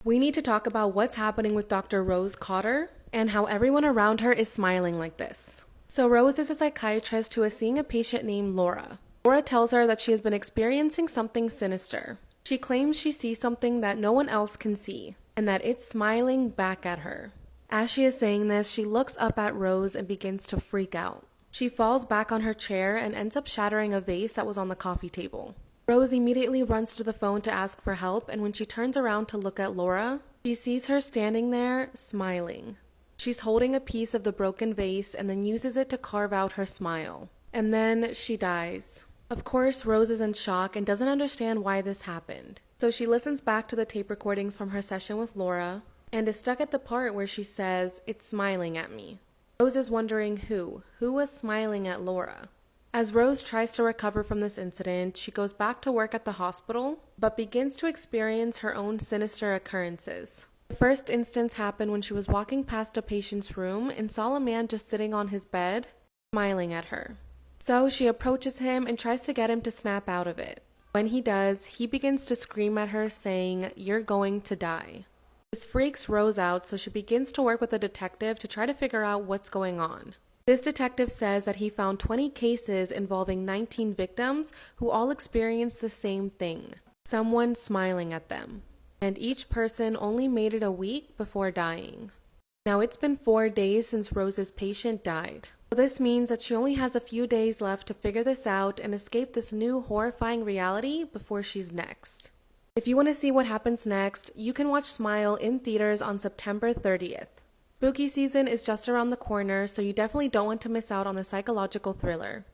We need to talk about what's happening with Dr. Rose Cotter and how everyone around her is smiling like this. So Rose is a psychiatrist who is seeing a patient named Laura. Laura tells her that she has been experiencing something sinister. She claims she sees something that no one else can see, and that it's smiling back at her. As she is saying this, she looks up at Rose and begins to freak out. She falls back on her chair and ends up shattering a vase that was on the coffee table. Rose immediately runs to the phone to ask for help, and when she turns around to look at Laura, she sees her standing there, smiling. She's holding a piece of the broken vase and then uses it to carve out her smile. And then she dies. Of course, Rose is in shock and doesn't understand why this happened. So she listens back to the tape recordings from her session with Laura and is stuck at the part where she says, "It's smiling at me." Rose is wondering who was smiling at Laura. As Rose tries to recover from this incident, she goes back to work at the hospital, but begins to experience her own sinister occurrences. The first instance happened when she was walking past a patient's room and saw a man just sitting on his bed, smiling at her. So she approaches him and tries to get him to snap out of it. When he does, he begins to scream at her saying, "You're going to die." This freaks Rose out, so she begins to work with a detective to try to figure out what's going on. This detective says that he found 20 cases involving 19 victims who all experienced the same thing, someone smiling at them. And each person only made it a week before dying. Now it's been 4 days since Rose's patient died. So this means that she only has a few days left to figure this out and escape this new horrifying reality before she's next. If you want to see what happens next, you can watch Smile in theaters on September 30th. Spooky season is just around the corner, so you definitely don't want to miss out on the psychological thriller.